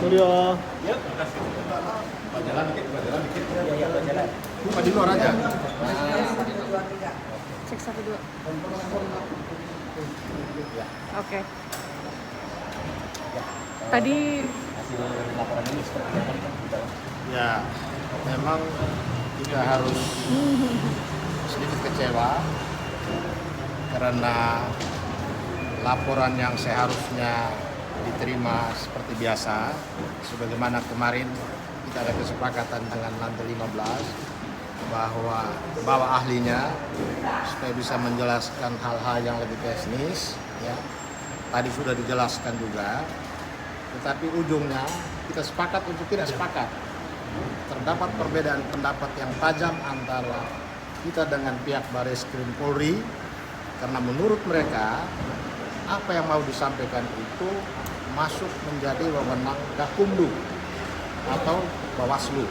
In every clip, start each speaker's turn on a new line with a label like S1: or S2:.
S1: Suryo.
S2: Yuk, makasih. Pak jalan dikit.
S3: Iya, jalan.
S2: Pak di luar aja.
S4: Cek 1, 2. Oke. Tadi
S3: Hasil dari laporan ini seperti apa?
S2: Ya, memang kita harus sedikit kecewa karena laporan yang seharusnya diterima seperti biasa, sebagaimana kemarin kita ada kesepakatan dengan lantai 15 bahwa ahlinya supaya bisa menjelaskan hal-hal yang lebih teknis, ya. Tadi sudah dijelaskan juga, tetapi ujungnya kita sepakat untuk tidak sepakat. Terdapat perbedaan pendapat yang tajam antara kita dengan pihak Bareskrim Polri, karena menurut mereka apa yang mau disampaikan itu masuk menjadi wewenang Gakumdu atau Bawaslu.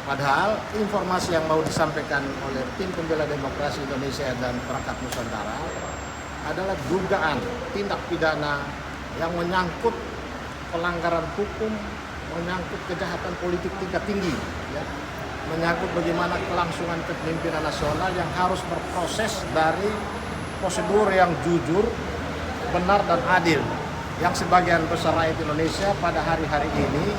S2: Padahal informasi yang mau disampaikan oleh tim pembela demokrasi Indonesia dan perangkat Nusantara adalah dugaan tindak pidana yang menyangkut pelanggaran hukum, menyangkut kejahatan politik tingkat tinggi, ya. Menyangkut bagaimana kelangsungan kepemimpinan nasional yang harus berproses dari prosedur yang jujur, benar dan adil. Yang sebagian besar rakyat Indonesia pada hari-hari ini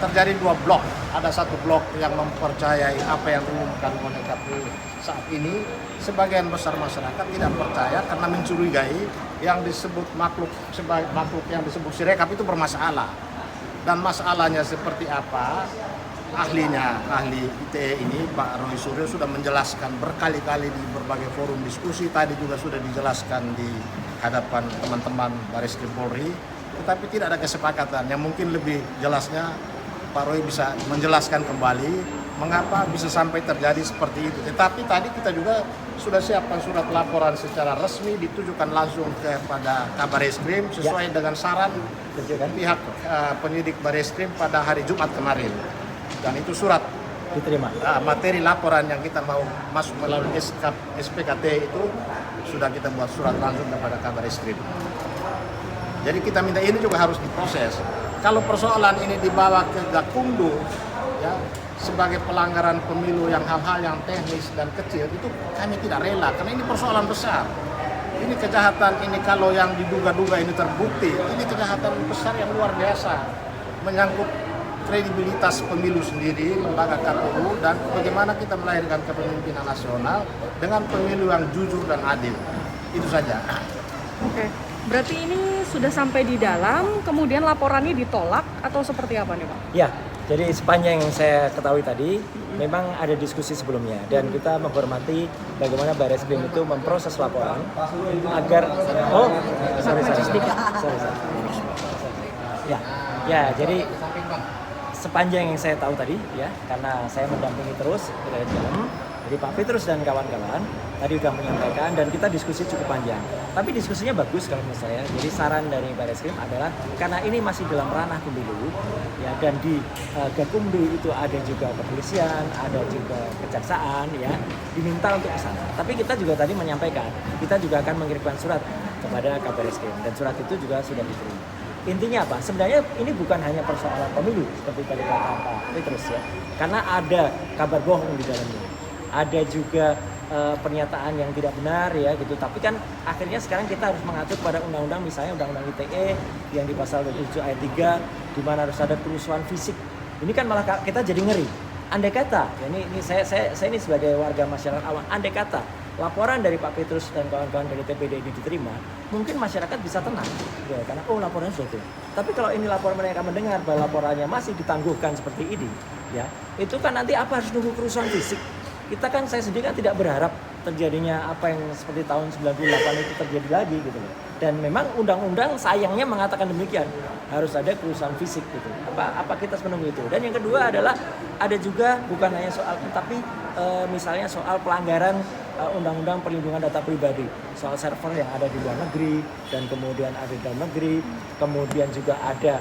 S2: terjadi dua blok. Ada satu blok yang mempercayai apa yang diumumkan oleh KPU saat ini. Sebagian besar masyarakat tidak percaya karena mencurigai yang disebut makhluk yang disebut Sirekap itu bermasalah. Dan masalahnya seperti apa? Ahli ITE ini Pak Roy Suryo sudah menjelaskan berkali-kali di berbagai forum diskusi. Tadi juga sudah dijelaskan di hadapan teman-teman Bareskrim Polri, tetapi tidak ada kesepakatan. Yang mungkin lebih jelasnya Pak Roy bisa menjelaskan kembali mengapa bisa sampai terjadi seperti itu. Tetapi tadi kita juga sudah siapkan surat laporan secara resmi ditujukan langsung kepada Kabareskrim sesuai dengan saran pihak penyidik Bareskrim pada hari Jumat kemarin. Dan itu surat
S1: Diterima.
S2: Materi laporan yang kita mau masuk melalui SPKT itu sudah kita buat surat langsung kepada Kabareskrim. Jadi kita minta ini juga harus diproses. Kalau persoalan ini dibawa ke Gakumdu, ya, sebagai pelanggaran pemilu yang hal-hal yang teknis dan kecil, itu kami tidak rela karena ini persoalan besar. Ini kejahatan ini kalau yang diduga-duga ini terbukti, ini kejahatan besar yang luar biasa, menyangkut kredibilitas pemilu sendiri, lembaga KPU, dan bagaimana kita melahirkan kepemimpinan nasional dengan pemilu yang jujur dan adil. Itu saja.
S4: Oke. Berarti ini sudah sampai di dalam, kemudian laporannya ditolak atau seperti apa nih Pak?
S1: Ya, jadi sepanjang yang saya ketahui tadi, memang ada diskusi sebelumnya dan kita menghormati bagaimana Bareskrim itu memproses laporan agar sorry. Ya, jadi sepanjang yang saya tahu tadi, ya, karena saya mendampingi terus dari dalam. Jadi Pak Petrus dan kawan-kawan tadi sudah menyampaikan dan kita diskusi cukup panjang. Tapi diskusinya bagus kalau menurut saya. Jadi saran dari Bareskrim adalah karena ini masih dalam ranah pemilu, ya, dan di Gakumdu itu ada juga kepolisian, ada juga kejaksaan, ya, diminta untuk ke sana. Tapi kita juga tadi menyampaikan, kita juga akan mengirimkan surat kepada Kabareskrim dan surat itu juga sudah diterima. Intinya apa? Sebenarnya ini bukan hanya persoalan pemilu seperti tadi kata Pak Petrus, ya, karena ada kabar bohong di dalamnya. Ada juga pernyataan yang tidak benar, ya, gitu. Tapi kan akhirnya sekarang kita harus mengatur pada undang-undang, misalnya undang-undang ITE yang di pasal 27 ayat 3 di mana harus ada kerusuhan fisik. Ini kan malah kita jadi ngeri. Andai kata, ya, ini saya ini sebagai warga masyarakat awam, andai kata laporan dari Pak Petrus dan kawan-kawan dari TPD ini diterima, mungkin masyarakat bisa tenang, ya, karena laporannya sudah diterima. Tapi kalau ini laporan mereka mendengar bahwa laporannya masih ditangguhkan seperti ini, ya, itu kan nanti apa harus nunggu kerusuhan fisik? Kita kan, saya sendiri kan tidak berharap terjadinya apa yang seperti tahun 98 itu terjadi lagi gitu loh. Dan memang undang-undang sayangnya mengatakan demikian, harus ada kerusuhan fisik gitu. Apa kita harus menunggu itu? Dan yang kedua adalah ada juga bukan hanya soal tapi misalnya soal pelanggaran undang-undang perlindungan data pribadi, soal server yang ada di luar negeri dan kemudian ada di dalam negeri, kemudian juga ada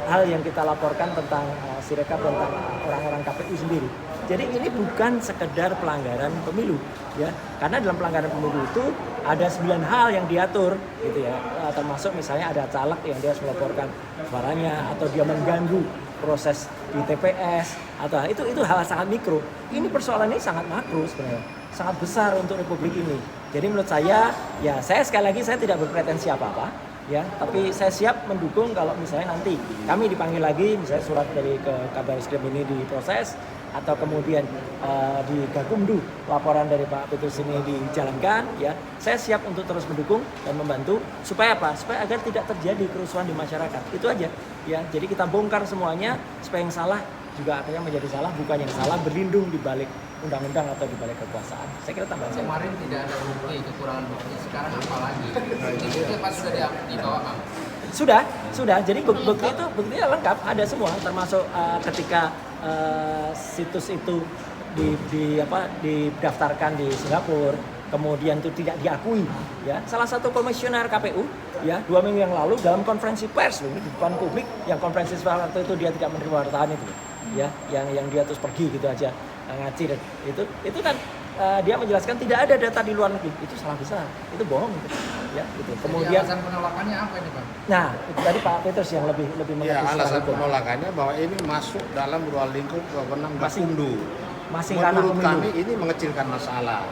S1: hal yang kita laporkan tentang Sirekap tentang orang-orang KPU sendiri. Jadi ini bukan sekedar pelanggaran pemilu, ya. Karena dalam pelanggaran pemilu itu ada 9 hal yang diatur, gitu ya. Termasuk misalnya ada caleg yang dia harus melaporkan suaranya, atau dia mengganggu proses di TPS, atau itu hal sangat mikro. Ini persoalan ini sangat makro sebenarnya, sangat besar untuk Republik ini. Jadi menurut saya, ya saya sekali lagi saya tidak berpretensi apa-apa, ya, tapi saya siap mendukung kalau misalnya nanti kami dipanggil lagi, misalnya surat dari ke Kabariskrem ini diproses, atau kemudian di Gakumdu laporan dari Pak Petrus ini dijalankan, ya saya siap untuk terus mendukung dan membantu supaya apa? Supaya agar tidak terjadi kerusuhan di masyarakat. Itu aja, ya. Jadi kita bongkar semuanya supaya yang salah juga akhirnya menjadi salah, bukan yang salah berlindung di balik undang-undang atau di balik kekuasaan. Saya kira tambahan saya.
S3: Kemarin tidak ada bukti, kekurangan bukti. Sekarang apa lagi? Bukti apa sudah dibawa, Bang?
S1: Sudah. Jadi buktinya lengkap, ada semua, termasuk ketika situs itu didaftarkan di Singapura, kemudian itu tidak diakui, ya. Salah satu komisioner KPU, ya, 2 minggu yang lalu dalam konferensi pers loh, ini di depan publik, yang konferensi pers waktu itu dia tidak menerima wartawan itu, ya, yang dia terus pergi gitu aja ngaci, dan itu kan dia menjelaskan tidak ada data di luar negeri. Itu salah besar, itu bohong gitu, ya, gitu. Kemudian
S3: alasan penolakannya apa ini, Bang?
S1: nah itu tadi Pak Petrus yang lebih mengerti.
S2: Ya, alasan
S1: itu.
S2: penolakannya bahwa ini masuk dalam ruang lingkup wewenang Gakumdu.
S1: Masih ranah
S2: Menurut
S1: pemilu.
S2: kami ini mengecilkan masalah.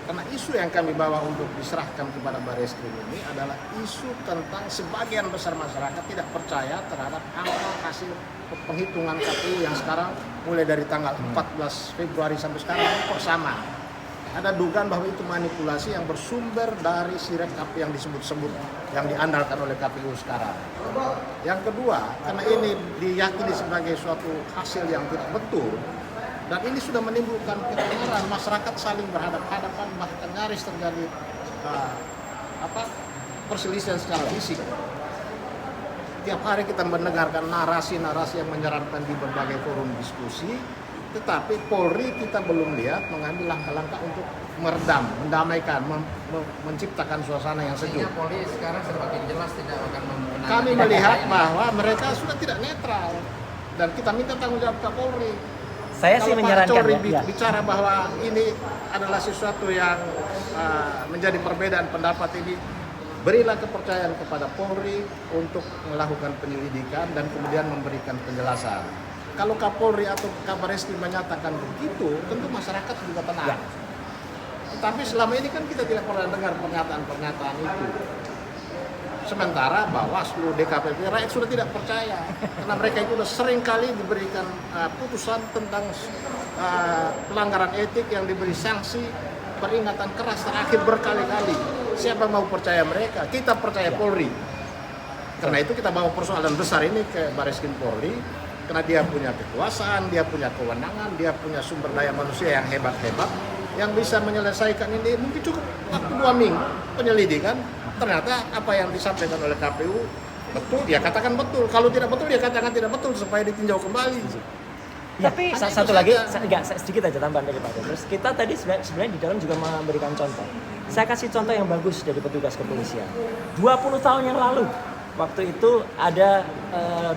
S2: Karena isu yang kami bawa untuk diserahkan kepada Bareskrim ini adalah isu tentang sebagian besar masyarakat tidak percaya terhadap angka hasil penghitungan KPU yang sekarang mulai dari tanggal 14 Februari sampai sekarang kok sama. Ada dugaan bahwa itu manipulasi yang bersumber dari sirekap yang disebut-sebut yang diandalkan oleh KPU sekarang. Yang kedua, karena ini diyakini sebagai suatu hasil yang tidak betul, dan ini sudah menimbulkan ketegangan, masyarakat saling berhadapan-hadapan, bahkan nyaris terjadi perselisihan secara fisik. Tiap hari kita mendengarkan narasi-narasi yang menyeramkan di berbagai forum diskusi, tetapi Polri kita belum lihat mengambil langkah-langkah untuk meredam, mendamaikan, menciptakan suasana yang sejuk.
S3: Artinya Polri sekarang semakin jelas tidak akan menggunakan.
S2: Kami melihat bahwa mereka sudah tidak netral, dan kita minta tanggung jawab ke Polri.
S1: Saya sih menyarankan,
S2: Pak Polri
S1: ya.
S2: bicara bahwa ini adalah sesuatu yang menjadi perbedaan pendapat ini, berilah kepercayaan kepada Polri untuk melakukan penyelidikan dan kemudian memberikan penjelasan. Kalau Kapolri atau Kabareskrim menyatakan begitu, tentu masyarakat juga tenang.
S1: Ya.
S2: Tetapi selama ini kan kita tidak pernah dengar pernyataan-pernyataan itu. Sementara Bawaslu, DKPP, rakyat sudah tidak percaya. Karena mereka itu sudah sering kali diberikan putusan tentang pelanggaran etik yang diberi sanksi, peringatan keras terakhir berkali-kali. Siapa mau percaya mereka? Kita percaya Polri. Karena itu kita bawa persoalan besar ini ke Bareskrim Polri. Karena dia punya kekuasaan, dia punya kewenangan, dia punya sumber daya manusia yang hebat-hebat, yang bisa menyelesaikan ini mungkin cukup waktu 2 minggu penyelidikan. Ternyata apa yang disampaikan oleh KPU betul, dia katakan betul. Kalau tidak betul, dia katakan tidak betul supaya ditinjau kembali.
S1: Ya,
S4: Tapi
S1: satu lagi, sedikit aja tambahan dari Pak Petrus. Kita tadi sebenarnya di dalam juga memberikan contoh. Saya kasih contoh yang bagus dari petugas kepolisian. 20 tahun yang lalu, waktu itu ada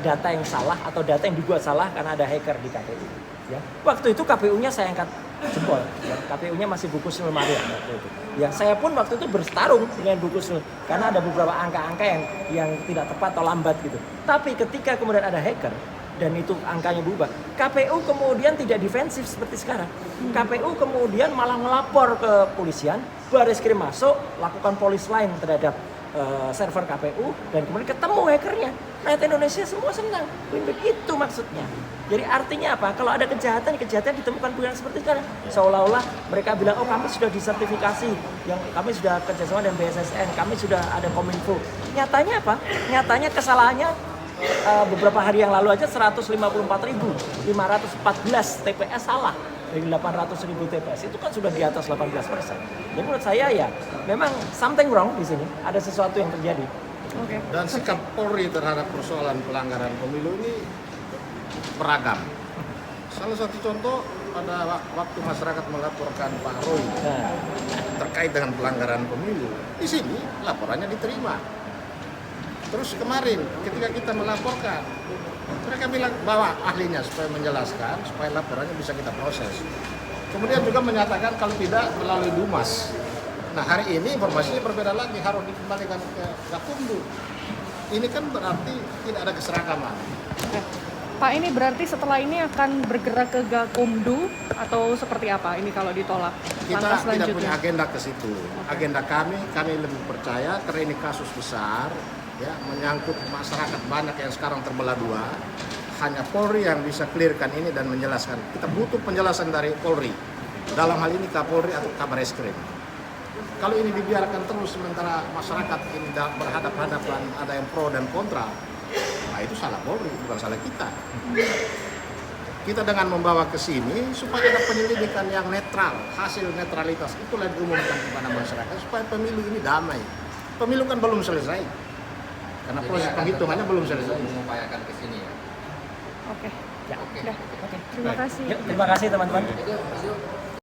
S1: data yang salah atau data yang dibuat salah karena ada hacker di KPU. Ya. Waktu itu KPU-nya saya angkat jempol. Ya. KPU-nya masih Bu Kusnul Maria waktu itu. Ya, saya pun waktu itu bertarung dengan Bu Kusnul karena ada beberapa angka-angka yang tidak tepat atau lambat gitu. Tapi ketika kemudian ada hacker dan itu angkanya berubah, KPU kemudian tidak defensif seperti sekarang. KPU kemudian malah melapor ke polisian, Bareskrim masuk, lakukan police line terhadap server KPU, dan kemudian ketemu hackernya. Rakyat Indonesia semua senang. Begitu maksudnya. Jadi artinya apa? Kalau ada kejahatan ditemukan bukan seperti sekarang. Seolah-olah mereka bilang, oh kami sudah disertifikasi, yang kami sudah kerjasama dengan BSSN, kami sudah ada Kominfo. Nyatanya apa? Nyatanya kesalahannya beberapa hari yang lalu aja 154.514 TPS salah dari 800.000 TPS. Itu kan sudah di atas 18%. Jadi menurut saya ya memang something wrong di sini. Ada sesuatu yang terjadi.
S4: Oke.
S2: Dan sikap Polri terhadap persoalan pelanggaran pemilu ini beragam. Salah satu contoh pada waktu masyarakat melaporkan Pak Roy terkait dengan pelanggaran pemilu, di sini laporannya diterima. Terus kemarin ketika kita melaporkan, mereka bilang bawa ahlinya supaya menjelaskan, supaya laporannya bisa kita proses. Kemudian juga menyatakan kalau tidak melalui Dumas. Nah hari ini informasinya berbeda lagi, harus dikembalikan ke Gakumdu. Ini kan berarti tidak ada keseragaman.
S4: Oke. Pak, ini berarti setelah ini akan bergerak ke Gakumdu atau seperti apa ini kalau ditolak?
S2: Kita
S4: Langkah
S2: tidak punya
S4: selanjutnya.
S2: agenda ke situ. Agenda kami lebih percaya karena ini kasus besar, ya menyangkut masyarakat banyak yang sekarang terbelah dua. Hanya Polri yang bisa clearkan ini dan menjelaskan. Kita butuh penjelasan dari Polri. Dalam hal ini Kapolri atau Kabareskrim. Kalau ini dibiarkan terus sementara masyarakat ini berhadapan-hadapan, ada yang pro dan kontra, nah itu salah Polri, bukan salah kita. Kita dengan membawa ke sini supaya ada penyelidikan yang netral, hasil netralitas itulah diumumkan kepada masyarakat supaya pemilu ini damai. Pemilu kan belum selesai, karena
S3: Jadi
S2: proses
S3: akan
S2: penghitungannya
S3: tetap
S2: belum selesai.
S3: mengupayakan ke sini ya.
S4: Oke.
S1: Ya.
S3: Oke.
S4: Udah. Terima kasih.
S1: Yuk, terima kasih teman-teman.
S3: Itu